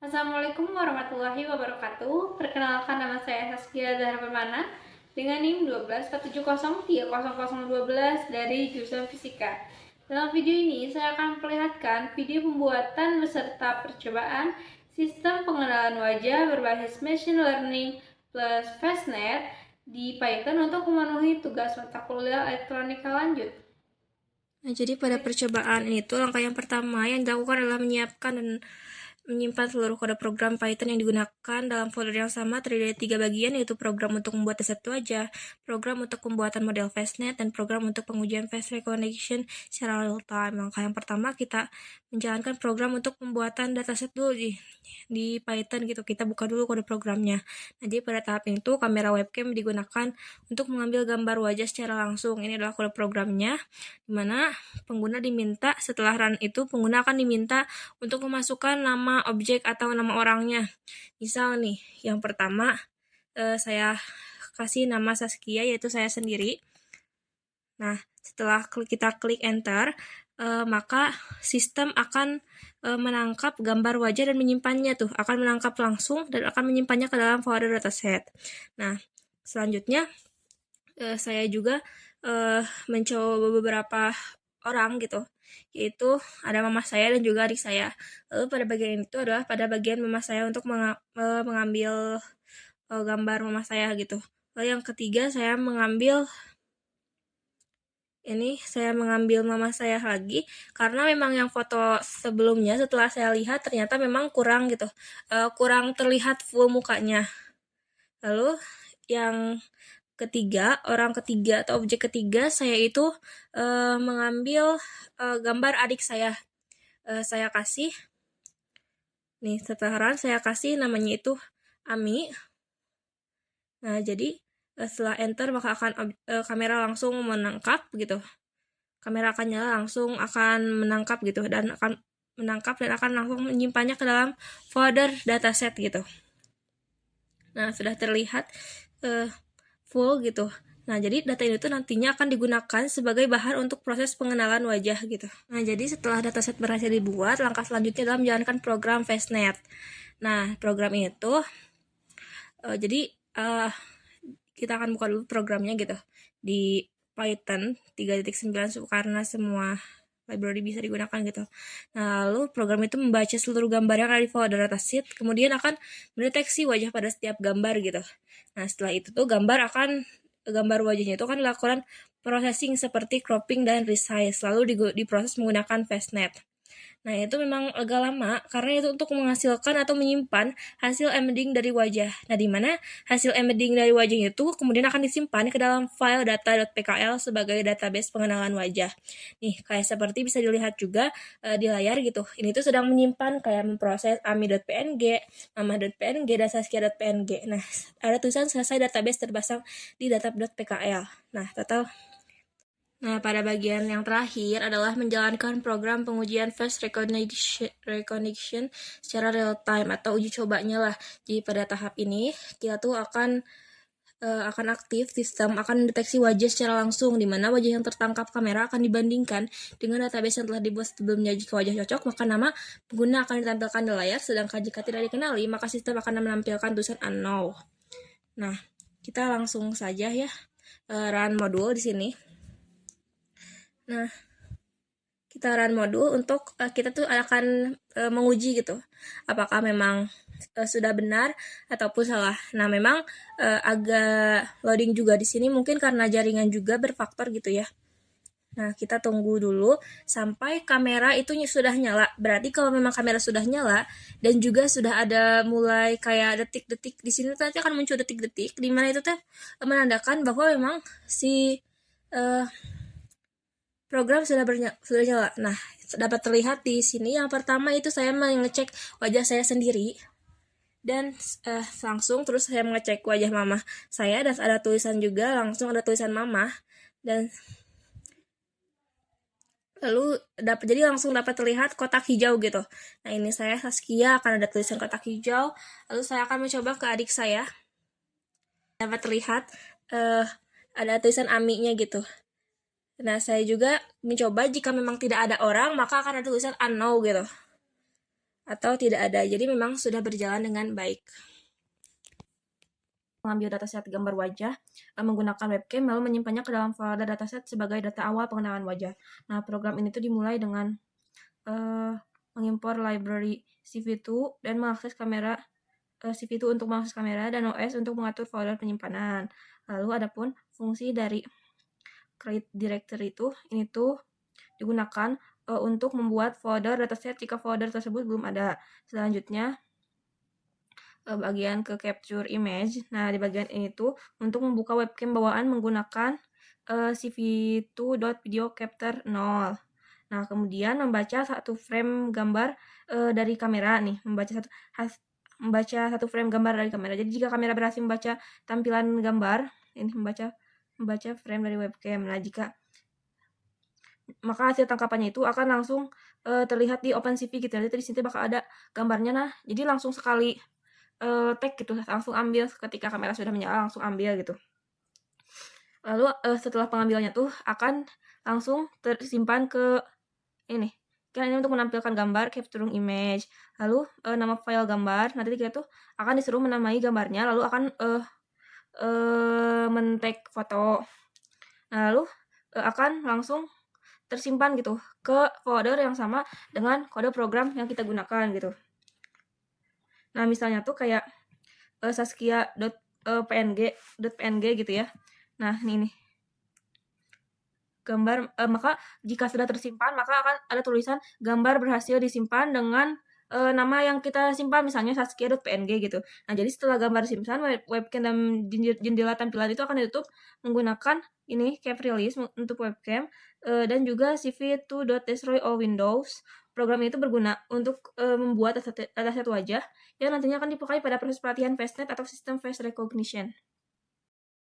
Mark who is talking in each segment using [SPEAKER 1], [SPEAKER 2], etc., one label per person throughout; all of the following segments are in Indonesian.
[SPEAKER 1] Assalamualaikum warahmatullahi wabarakatuh. Perkenalkan, nama saya Saskia Zahra Permana dengan NIM 12170300012 dari jurusan Fisika. Dalam video ini saya akan memperlihatkan video pembuatan beserta percobaan sistem pengenalan wajah berbasis machine learning plus FastNet di Python untuk memenuhi tugas mata kuliah elektronika lanjut.
[SPEAKER 2] Nah, jadi pada percobaan itu langkah yang pertama yang dilakukan adalah menyiapkan dan menyimpan seluruh kode program Python yang digunakan dalam folder yang sama terdiri dari 3 bagian, yaitu program untuk membuat dataset wajah, program untuk pembuatan model FastNet, dan program untuk pengujian face recognition secara real time. Langkah yang pertama kita menjalankan program untuk pembuatan dataset dulu di Python gitu. Kita buka dulu kode programnya. Nah, jadi pada tahap itu kamera webcam digunakan untuk mengambil gambar wajah secara langsung. Ini adalah kode programnya, dimana pengguna diminta setelah run itu pengguna akan diminta untuk memasukkan nama objek atau nama orangnya. Misal nih, yang pertama saya kasih nama Saskia, yaitu saya sendiri. Nah, setelah kita klik enter, maka sistem akan menangkap gambar wajah dan menyimpannya tuh, akan menangkap langsung dan akan menyimpannya ke dalam folder dataset. Nah, selanjutnya saya juga mencoba beberapa orang gitu, yaitu ada mama saya dan juga adik saya. Lalu pada bagian itu adalah pada bagian mama saya untuk mengambil gambar mama saya gitu. Lalu yang ketiga saya mengambil mama saya lagi, karena memang yang foto sebelumnya setelah saya lihat ternyata memang kurang gitu, kurang terlihat full mukanya. Lalu yang ketiga, orang ketiga atau objek ketiga saya itu mengambil gambar adik saya. Saya kasih nih, setelah run saya kasih namanya itu Ami. Nah, jadi setelah enter maka akan kamera langsung menangkap gitu. Kamera akan nyala, langsung akan menangkap gitu, dan akan menangkap dan akan langsung menyimpannya ke dalam folder dataset gitu. Nah, sudah terlihat full gitu. Nah, jadi data ini tuh nantinya akan digunakan sebagai bahan untuk proses pengenalan wajah gitu. Nah, jadi setelah dataset berhasil dibuat, langkah selanjutnya adalah menjalankan program FastNet. Nah, program itu jadi kita akan buka dulu programnya gitu di Python 3.9 karena semua library bisa digunakan gitu. Nah, lalu program itu membaca seluruh gambar yang ada di folder dataset, kemudian akan mendeteksi wajah pada setiap gambar gitu. Nah, setelah itu tuh gambar wajahnya itu akan dilakukan processing seperti cropping dan resize, lalu diproses menggunakan FastNet. Nah, itu memang agak lama karena itu untuk menghasilkan atau menyimpan hasil embedding dari wajah. Nah, di mana hasil embedding dari wajah itu kemudian akan disimpan ke dalam file data.pkl sebagai database pengenalan wajah. Nih, kayak seperti bisa dilihat juga di layar gitu. Ini tuh sedang menyimpan kayak memproses ami.png, mama.png, dan saskia.png. Nah, ada tulisan selesai database terpasang di data.pkl. Nah, total. Nah, pada bagian yang terakhir adalah menjalankan program pengujian face recognition secara real time atau uji cobanya lah. Jadi pada tahap ini kita tuh akan aktif sistem akan mendeteksi wajah secara langsung, di mana wajah yang tertangkap kamera akan dibandingkan dengan database yang telah dibuat sebelumnya. Jika wajah cocok, maka nama pengguna akan ditampilkan di layar, sedangkan jika tidak dikenali, maka sistem akan menampilkan tulisan unknown. Nah, kita langsung saja ya run modul di sini. Nah, kita run modul untuk kita tuh akan menguji gitu apakah memang sudah benar ataupun salah. Nah, memang agak loading juga di sini mungkin karena jaringan juga berfaktor gitu ya. Nah, kita tunggu dulu sampai kamera itu sudah nyala. Berarti kalau memang kamera sudah nyala dan juga sudah ada mulai kayak detik-detik di sini, nanti akan muncul detik-detik di mana itu teh menandakan bahwa memang si program sudah nyala. Nah, dapat terlihat di sini yang pertama itu saya mengecek wajah saya sendiri dan langsung terus saya mengecek wajah mama saya dan ada tulisan juga, langsung ada tulisan mama, dan lalu langsung dapat terlihat kotak hijau gitu. Nah, ini saya Saskia, akan ada tulisan kotak hijau. Lalu saya akan mencoba ke adik saya. Dapat terlihat ada tulisan Ami-nya gitu. Nah, saya juga mencoba jika memang tidak ada orang, maka akan ada tulisan unknown gitu. atau tidak ada. Jadi memang sudah berjalan dengan baik.
[SPEAKER 3] Mengambil dataset gambar wajah menggunakan webcam lalu menyimpannya ke dalam folder dataset sebagai data awal pengenalan wajah. Nah, program ini tuh dimulai dengan mengimpor library CV2 dan mengakses kamera CV2 untuk mengakses kamera dan OS untuk mengatur folder penyimpanan. Lalu adapun fungsi dari create directory ini tuh digunakan untuk membuat folder dataset jika folder tersebut belum ada. Selanjutnya bagian ke capture image. Nah, di bagian ini tuh untuk membuka webcam bawaan menggunakan cv2.videocapture 0. Nah, kemudian membaca satu frame gambar dari kamera nih, membaca satu frame gambar dari kamera. Jadi jika kamera berhasil membaca tampilan gambar, ini membaca frame dari webcam. Nah, maka hasil tangkapannya itu akan langsung terlihat di OpenCV gitu. Jadi di sini bakal ada gambarnya. Nah, jadi langsung sekali tag gitu, langsung ambil ketika kamera sudah menyala, langsung ambil gitu. Lalu setelah pengambilannya tuh akan langsung tersimpan ke ini. Kan ini untuk menampilkan gambar, capturing image. Lalu nama file gambar, nanti kita tuh akan disuruh menamai gambarnya, lalu akan men-tag foto. Nah, lalu akan langsung tersimpan gitu ke folder yang sama dengan kode program yang kita gunakan gitu. Nah, misalnya tuh kayak saskia.png gitu ya. Nah, ini gambar, maka jika sudah tersimpan, maka akan ada tulisan gambar berhasil disimpan dengan nama yang kita simpan, misalnya saskia.png gitu. Nah, jadi setelah gambar disimpan, webcam dan jendela tampilan itu akan ditutup menggunakan ini cap release untuk webcam dan juga cv2.destroy all windows. Program itu berguna untuk membuat dataset wajah yang nantinya akan dipakai pada proses pelatihan FaceNet atau sistem face recognition.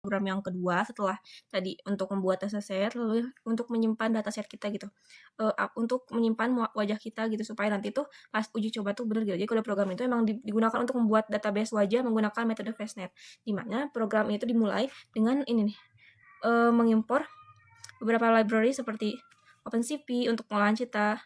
[SPEAKER 3] Program yang kedua setelah tadi untuk membuat dataset, lalu untuk menyimpan dataset kita gitu, untuk menyimpan wajah kita gitu supaya nanti tuh pas uji coba tuh bener gitu. Jadi kode program itu emang digunakan untuk membuat database wajah menggunakan metode FaceNet, di mana program itu dimulai dengan ini nih, mengimpor beberapa library seperti OpenCV untuk pengolahan citra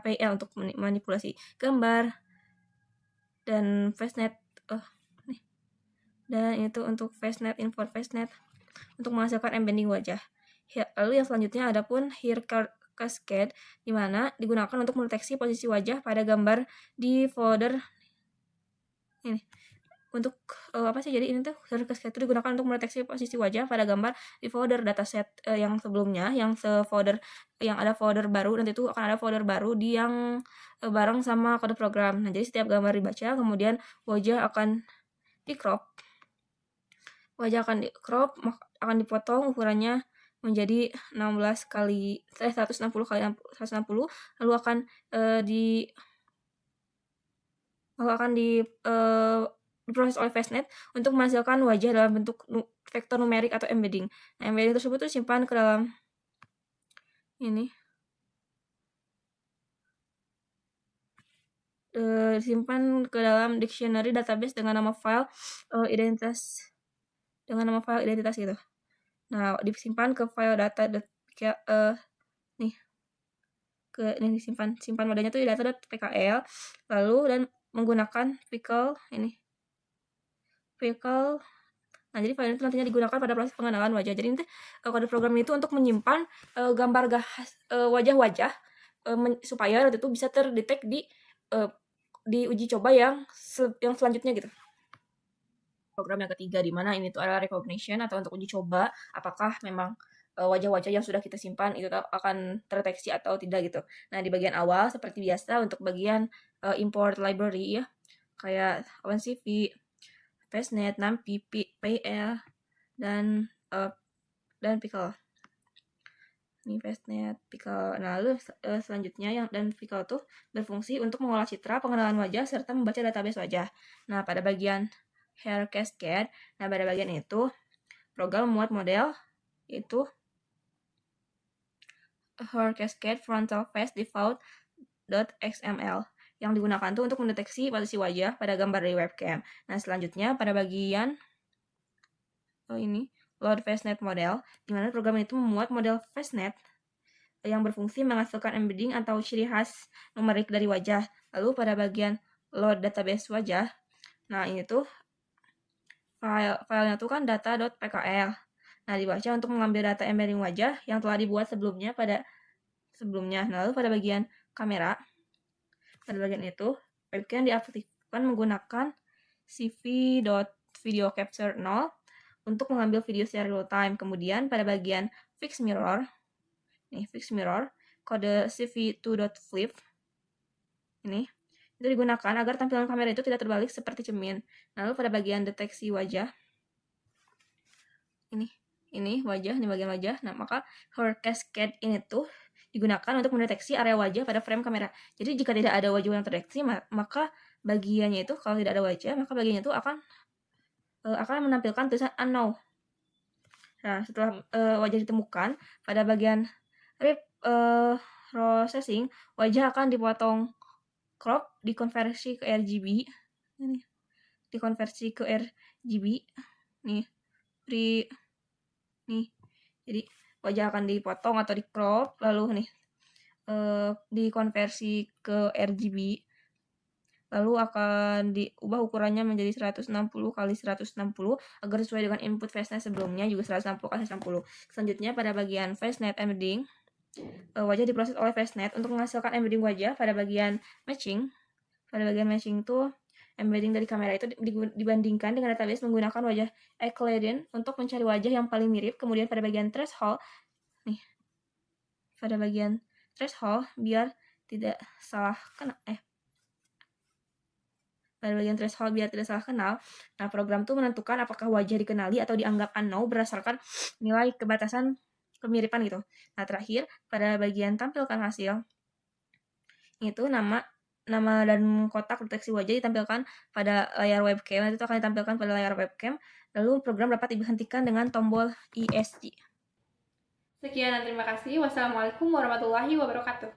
[SPEAKER 3] PL untuk manipulasi gambar, dan FaceNet dan itu untuk FaceNet, import FaceNet untuk menghasilkan embedding wajah. Lalu yang selanjutnya ada pun Hair Cascade, di mana digunakan untuk mendeteksi posisi wajah pada gambar di folder ini. Untuk jadi ini tuh Hair Cascade itu digunakan untuk mendeteksi posisi wajah pada gambar di folder dataset yang sebelumnya, yang ada folder baru, nanti itu akan ada folder baru di yang bareng sama kode program. Nah, jadi setiap gambar dibaca, kemudian wajah akan di-crop. Akan dipotong ukurannya menjadi 160 kali 160, lalu akan diproses oleh FaceNet untuk menghasilkan wajah dalam bentuk vektor numerik atau embedding. Nah, embedding tersebut disimpan ke dalam ini. Disimpan ke dalam dictionary database dengan nama file identitas gitu. Nah, disimpan ke file data simpan modenya tuh di data.pkl, lalu dan menggunakan vehicle. Nah, jadi file itu nantinya digunakan pada proses pengenalan wajah. Jadi nanti kode program itu untuk menyimpan gambar wajah-wajah supaya nanti itu bisa terdetek di uji coba yang selanjutnya gitu. Program yang ketiga di mana ini tuh adalah recognition atau untuk uji coba apakah memang wajah-wajah yang sudah kita simpan itu akan terdeteksi atau tidak gitu. Nah, di bagian awal seperti biasa untuk bagian import library ya, kayak OpenCV, FaceNet, NumPy, PL, dan Pickle. Ini FaceNet, Pickle. Nah, lalu selanjutnya dan Pickle tuh berfungsi untuk mengolah citra, pengenalan wajah, serta membaca database wajah. Nah, pada bagian Hair Cascade, nah pada bagian itu program memuat model itu Hair Cascade Frontal Face Default.xml yang digunakan tuh untuk mendeteksi posisi wajah pada gambar dari webcam. Nah, selanjutnya pada bagian ini Load FaceNet Model, di mana program itu memuat model FaceNet yang berfungsi menghasilkan embedding atau ciri khas numerik dari wajah. Lalu pada bagian load database wajah, nah ini tuh filenya tuh kan data.pkl. Nah, dibaca untuk mengambil data embedding wajah yang telah dibuat sebelumnya. Nah, lalu pada bagian kamera, pada bagian itu webcam diaktifkan menggunakan cv.video capture 0 untuk mengambil video secara real time. Kemudian pada bagian fixed mirror, kode cv2.flip ini itu digunakan agar tampilan kamera itu tidak terbalik seperti cermin. Lalu pada bagian deteksi wajah, ini bagian wajah. Nah, maka hover cascade ini tuh digunakan untuk mendeteksi area wajah pada frame kamera. Jadi jika tidak ada wajah yang terdeteksi, maka bagiannya itu, kalau tidak ada wajah, maka bagiannya itu akan menampilkan tulisan unknown. Nah, setelah wajah ditemukan, pada bagian processing, wajah akan dipotong, crop, dikonversi ke RGB. Ini dikonversi ke RGB. Jadi wajah akan dipotong atau di crop, lalu dikonversi ke RGB, lalu akan diubah ukurannya menjadi 160 x 160 agar sesuai dengan input FaceNet sebelumnya, juga 160 x 160. Selanjutnya pada bagian FaceNet embedding, wajah diproses oleh FaceNet untuk menghasilkan embedding wajah. Pada bagian matching tuh embedding dari kamera itu dibandingkan dengan database menggunakan wajah Euclidean untuk mencari wajah yang paling mirip. Kemudian pada bagian threshold, biar tidak salah kenal, nah program tuh menentukan apakah wajah dikenali atau dianggap unknown berdasarkan nilai kebatasan kemiripan gitu. Nah, terakhir pada bagian tampilkan hasil, itu nama dan kotak deteksi wajah ditampilkan pada layar webcam. Itu akan ditampilkan pada layar webcam. Lalu program dapat dihentikan dengan tombol ESC.
[SPEAKER 1] Sekian dan terima kasih. Wassalamualaikum warahmatullahi wabarakatuh.